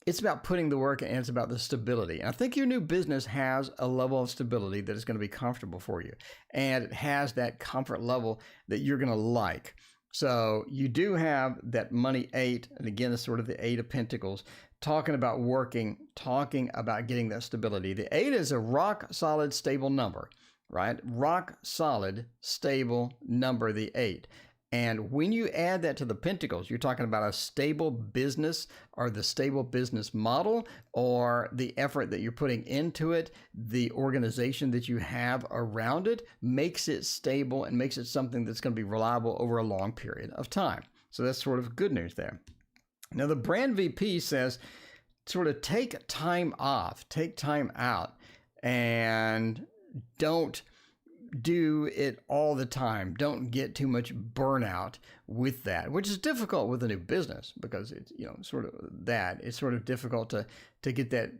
It's about putting the work and it's about the stability. And I think your new business has a level of stability that is going to be comfortable for you. And it has that comfort level that you're going to like. So you do have that money 8. And again, it's sort of the 8 of Pentacles, talking about working, talking about getting that stability. The 8 is a rock solid, stable number, right? Rock solid, stable number, the 8. And when you add that to the Pentacles, you're talking about a stable business or the stable business model or the effort that you're putting into it, the organization that you have around it makes it stable and makes it something that's going to be reliable over a long period of time. So that's sort of good news there. Now, the brand VP says sort of take time off, take time out, and don't do it all the time. Don't get too much burnout with that, which is difficult with a new business because it's, you know, sort of that. It's sort of difficult to get that,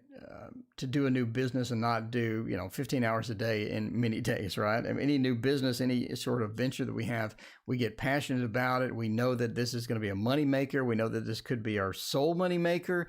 to do a new business and not do, you know, 15 hours a day in many days, right? I mean, any new business, any sort of venture that we have, we get passionate about it. We know that this is going to be a money maker. We know that this could be our sole money maker.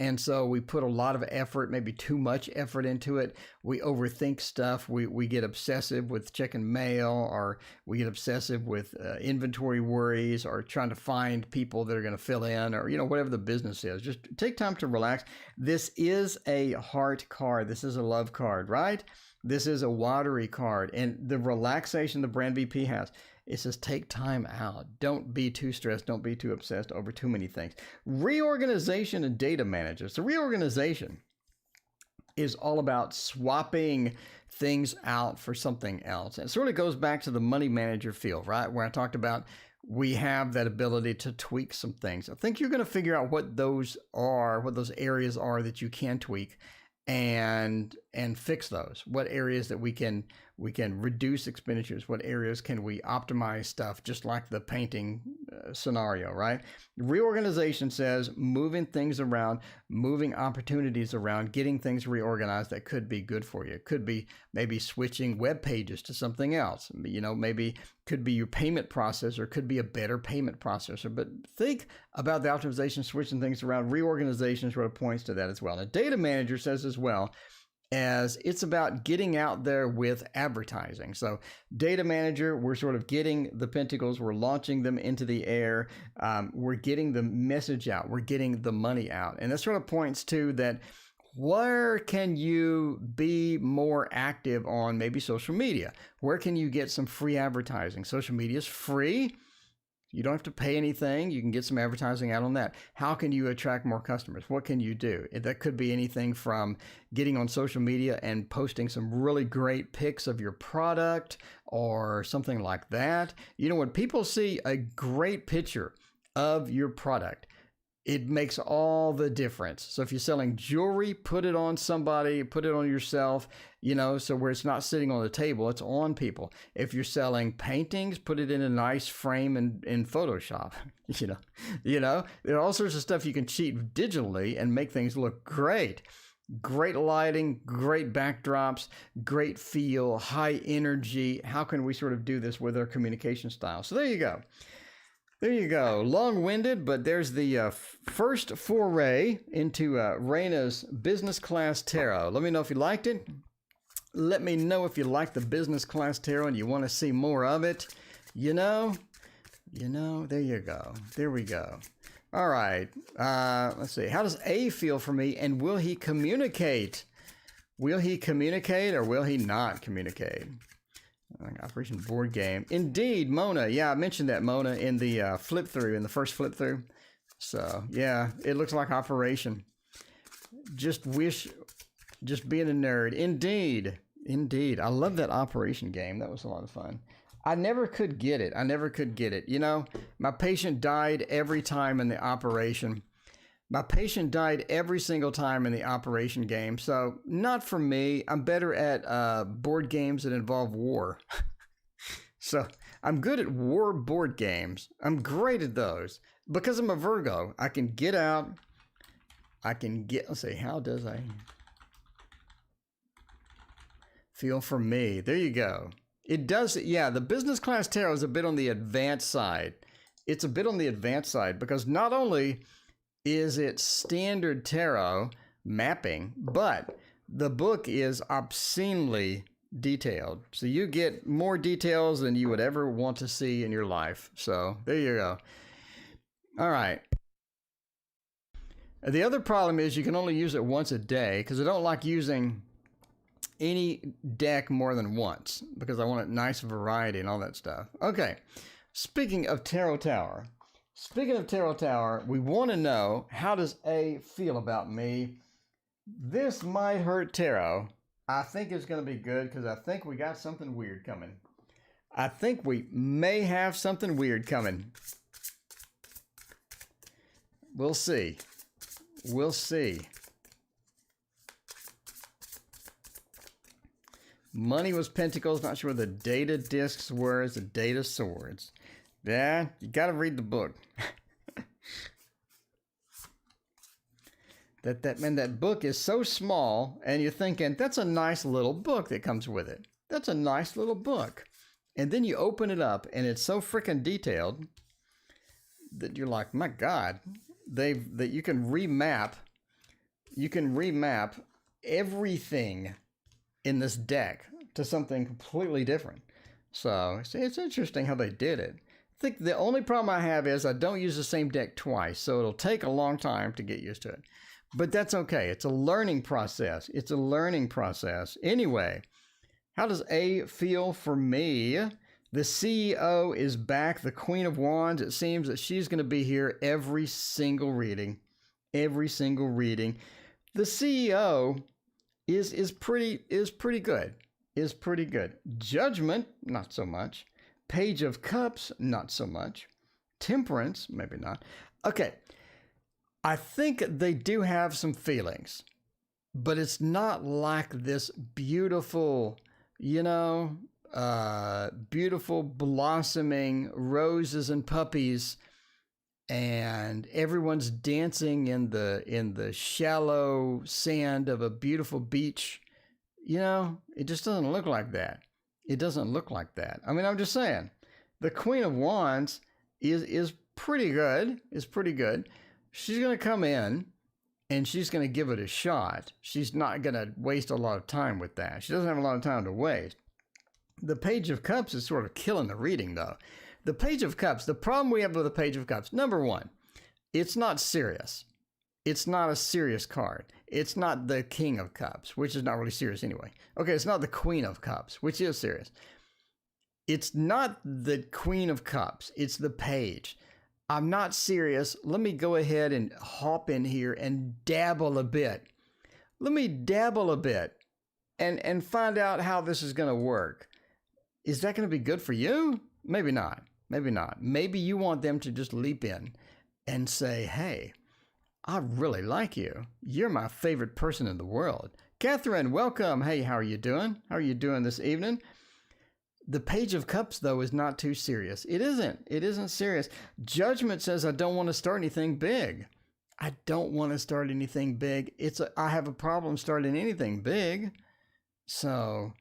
And so we put a lot of effort, maybe too much effort into it. We overthink stuff. We get obsessive with checking mail, or we get obsessive with inventory worries, or trying to find people that are going to fill in, or, you know, whatever the business is. Just take time to relax. This is a heart card. This is a love card, right? This is a watery card. And the relaxation the brand VP has, it says take time out. Don't be too stressed. Don't be too obsessed over too many things. Reorganization and data managers. So reorganization is all about swapping things out for something else. And it sort of goes back to the money manager field, right? Where I talked about we have that ability to tweak some things. I think you're going to figure out what those are, what those areas are that you can tweak and fix those. What areas that we can reduce expenditures, what areas can we optimize stuff, just like the painting scenario, right? Reorganization says moving things around, moving opportunities around, getting things reorganized that could be good for you. It could be maybe switching web pages to something else. Maybe could be your payment processor, could be a better payment processor. But think about the optimization, switching things around. Reorganization sort of points to that as well. And data manager says as well, as it's about getting out there with advertising. So data manager, we're sort of getting the pentacles, we're launching them into the air, we're getting the message out, we're getting the money out. And that sort of points to that, where can you be more active on maybe social media? Where can you get some free advertising? Social media is free. You don't have to pay anything. You can get some advertising out on that. How can you attract more customers? What can you do? That could be anything from getting on social media and posting some really great pics of your product or something like that. When people see a great picture of your product, it makes all the difference. So if you're selling jewelry, put it on somebody, put it on yourself, so where it's not sitting on the table, it's on people. If you're selling paintings, put it in a nice frame in Photoshop. There are all sorts of stuff you can cheat digitally and make things look great. Great lighting, great backdrops, great feel, high energy. How can we sort of do this with our communication style? So there you go. There you go. Long-winded, but there's the first foray into Raina's Business Class Tarot. Let me know if you liked it. Let me know if you like the Business Class Tarot and you want to see more of it. There you go. There we go. All right. Let's see. How does A feel for me, and will he communicate? Will he communicate or will he not communicate? Operation board game. Indeed, Mona. Yeah, I mentioned that, Mona, in the flip through, in the first flip through. So, yeah, it looks like Operation. Just being a nerd. Indeed. Indeed. I love that Operation game. That was a lot of fun. I never could get it. My patient died every time in the Operation. My patient died every single time in the Operation game, so not for me. I'm better at board games that involve war. So I'm good at war board games. I'm great at those. Because I'm a Virgo, I can get out. Let's see, how does I feel for me? There you go. It does, yeah, the Business Class Tarot is a bit on the advanced side. It's a bit on the advanced side because not only is it standard tarot mapping, but the book is obscenely detailed. So you get more details than you would ever want to see in your life. So there you go. All right. The other problem is you can only use it once a day because I don't like using any deck more than once because I want a nice variety and all that stuff. Okay. Speaking of Tarot Tower, we want to know, how does A feel about me? This might hurt tarot. I think it's going to be good because I think we got something weird coming. I think we may have something weird coming. We'll see. We'll see. Money was Pentacles. Not sure where the Data discs were. It's the Data Swords. Yeah, you got to read the book. That book is so small, and you're thinking, that's a nice little book that comes with it. That's a nice little book. And then you open it up, and it's so freaking detailed that you're like, my God, that you can remap everything in this deck to something completely different. So it's interesting how they did it. I think the only problem I have is I don't use the same deck twice, so it'll take a long time to get used to it. But that's okay. It's a learning process. It's a learning process. Anyway, how does A feel for me? The CEO is back, the Queen of Wands. It seems that she's going to be here every single reading. Every single reading. The CEO is pretty good. Is pretty good. Judgment, not so much. Page of Cups, not so much. Temperance, maybe not. Okay. I think they do have some feelings, but it's not like this beautiful, beautiful blossoming roses and puppies and everyone's dancing in the shallow sand of a beautiful beach. You know, it just doesn't look like that. It doesn't look like that. I mean, I'm just saying, the Queen of Wands is pretty good. Is pretty good. She's going to come in and she's going to give it a shot. She's not going to waste a lot of time with that. She doesn't have a lot of time to waste. The Page of Cups is sort of killing the reading, though. The Page of Cups, the problem we have with the Page of Cups, number one, it's not serious. It's not a serious card. It's not the King of Cups, which is not really serious anyway. Okay, it's not the Queen of Cups, which is serious. It's not the Queen of Cups. It's the Page. I'm not serious. Let me go ahead and hop in here and dabble a bit. Let me dabble a bit and find out how this is going to work. Is that going to be good for you? Maybe not. Maybe not. Maybe you want them to just leap in and say, hey, I really like you. You're my favorite person in the world. Catherine, welcome. Hey, how are you doing? How are you doing this evening? The Page of Cups, though, is not too serious. It isn't. It isn't serious. Judgment says, I don't want to start anything big. I don't want to start anything big. I have a problem starting anything big. So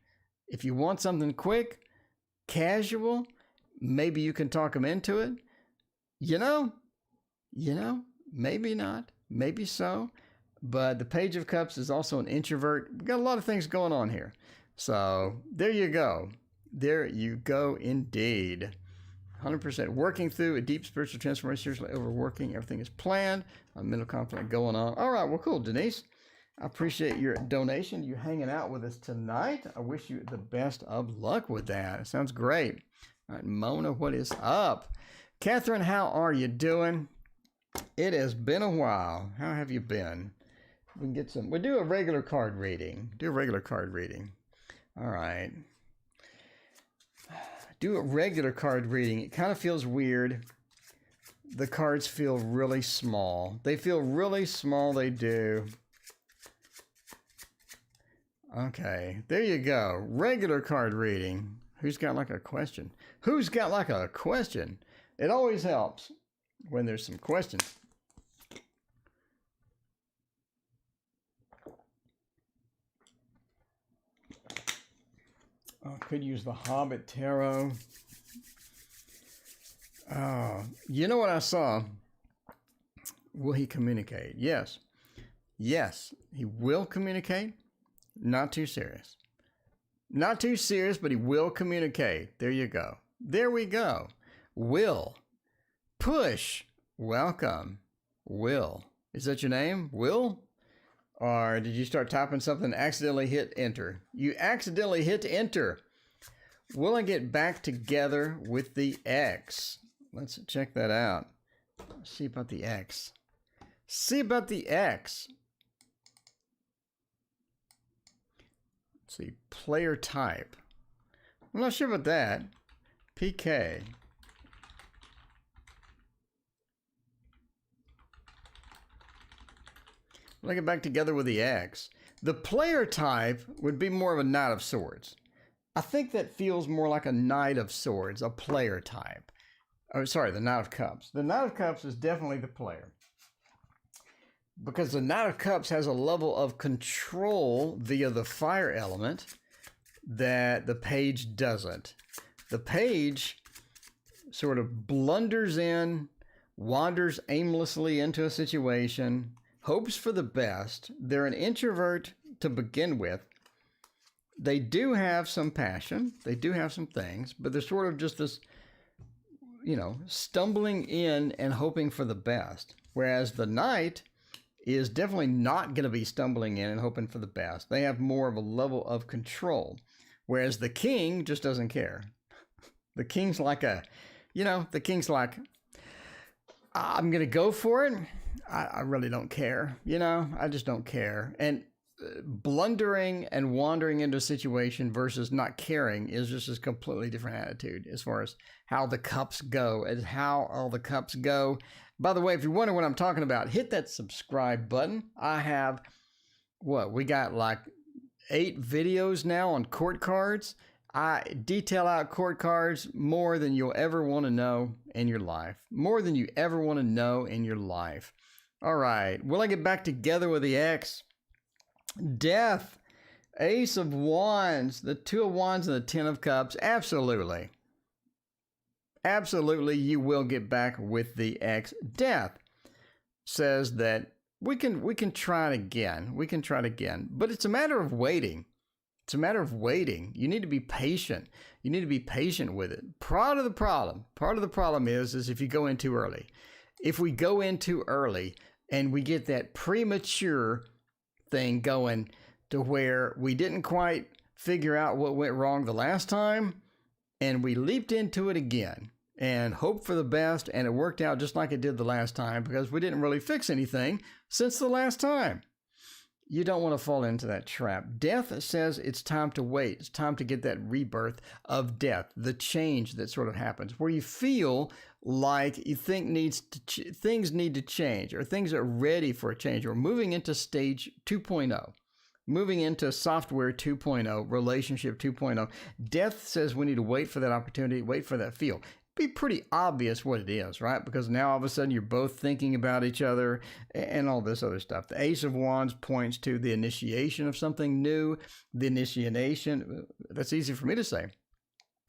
if you want something quick, casual, maybe you can talk them into it. You know, maybe not, maybe so. But the Page of Cups is also an introvert. We've got a lot of things going on here. So there you go. There you go indeed. 100% working through a deep spiritual transformation, seriously overworking. Everything is planned. A mental conflict going on. All right, well, cool, Denise. I appreciate your donation, you hanging out with us tonight. I wish you the best of luck with that. It sounds great. All right, Mona, what is up? Catherine, how are you doing? It has been a while. How have you been? We'll do a regular card reading. All right. Do a regular card reading. It kind of feels weird. The cards feel really small. They feel really small, they do. Okay, there you go. Regular card reading. Who's got like a question? Who's got like a question? It always helps when there's some questions. I could use the Hobbit Tarot. You know what I saw? Will he communicate? Yes. Yes, he will communicate. Not too serious. Not too serious, but he will communicate. There you go. There we go. Will. Push. Welcome. Will. Is that your name? Will? Or did you start typing something and accidentally hit enter? You accidentally hit enter. Will I get back together with the ex? Let's check that out. See about the ex. See about the ex. Let's see. Player type. I'm not sure about that. PK. Will I get back together with the ex? The player type would be more of a Knight of Swords. I think that feels more like a Knight of Swords, a player type. Oh, sorry, the Knight of Cups. The Knight of Cups is definitely the player. Because the Knight of Cups has a level of control via the fire element that the page doesn't. The page sort of blunders in, wanders aimlessly into a situation, hopes for the best. They're an introvert to begin with. They do have some passion. They do have some things, but they're sort of just this, stumbling in and hoping for the best. Whereas the Knight is definitely not going to be stumbling in and hoping for the best. They have more of a level of control. Whereas the King just doesn't care. The King's like I'm going to go for it. I really don't care. I just don't care. And blundering and wandering into a situation versus not caring is just a completely different attitude as far as how the cups go, as how all the cups go. By the way, if you're wondering what I'm talking about, hit that subscribe button. I have, we got like 8 videos now on court cards, I detail out court cards more than you'll ever want to know in your life. More than you ever want to know in your life. All right. Will I get back together with the ex? Death. Ace of Wands. The Two of Wands and the Ten of Cups. Absolutely. Absolutely, you will get back with the ex. Death says that we can try it again. We can try it again. But it's a matter of waiting. It's a matter of waiting. You need to be patient. You need to be patient with it. Part of the problem is if you go in too early. If we go in too early and we get that premature thing going to where we didn't quite figure out what went wrong the last time and we leaped into it again and hoped for the best and it worked out just like it did the last time because we didn't really fix anything since the last time. You don't want to fall into that trap. Death says it's time to wait. It's time to get that rebirth of death, the change that sort of happens, where you feel like you think things need to change or things are ready for a change. We're moving into stage 2.0, moving into software 2.0, relationship 2.0. Death says we need to wait for that opportunity, wait for that feel. Be pretty obvious what it is, right? Because now all of a sudden you're both thinking about each other and all this other stuff. The Ace of Wands points to the initiation of something new. The initiation, that's easy for me to say.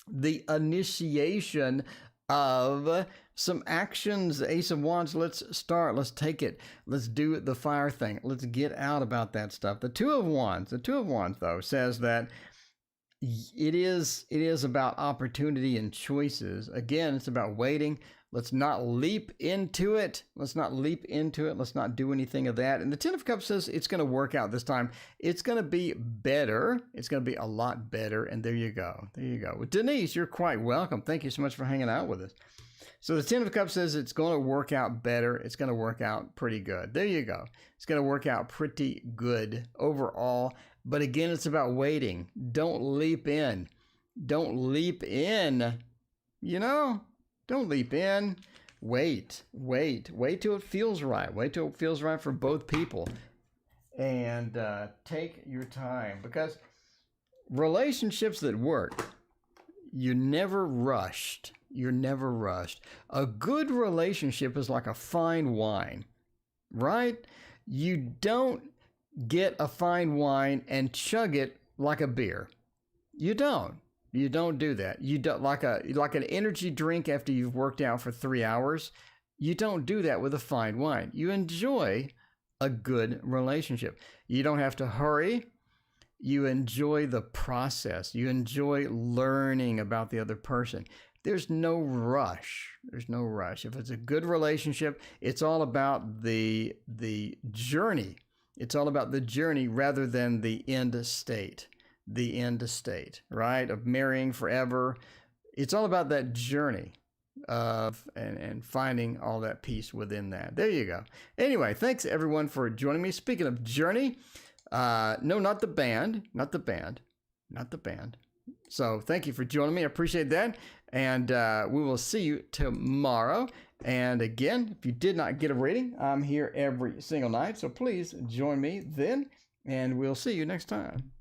The initiation of some actions. The Ace of Wands, let's start. Let's take it. Let's do the fire thing. Let's get out about that stuff. The Two of Wands though says that it is about opportunity and choices. Again, it's about waiting. Let's not leap into it. Let's not do anything of that. And the Ten of Cups says it's going to work out this time. It's going to be better. It's going to be a lot better. And there you go. There you go. Well, Denise, you're quite welcome. Thank you so much for hanging out with us. So the Ten of Cups says it's going to work out better. It's going to work out pretty good. There you go. It's going to work out pretty good overall. But again, it's about waiting. Don't leap in. Don't leap in. You know, don't leap in. Wait till it feels right. Wait till it feels right for both people. And take your time. Because relationships that work, you're never rushed. You're never rushed. A good relationship is like a fine wine, right? You don't get a fine wine and chug it like a beer. You don't do that. You don't like an energy drink after you've worked out for 3 hours. You don't do that with a fine wine. You enjoy a good relationship. You don't have to hurry. You enjoy the process. You enjoy learning about the other person. There's no rush. There's no rush. If it's a good relationship, it's all about the journey. It's all about the journey rather than the end state. The end state, right? Of marrying forever. It's all about that journey of and finding all that peace within that. There you go. Anyway, thanks everyone for joining me. Speaking of journey, no, not the band. So thank you for joining me. I appreciate that. And we will see you tomorrow. And again, if you did not get a reading, I'm here every single night. So please join me then, and we'll see you next time.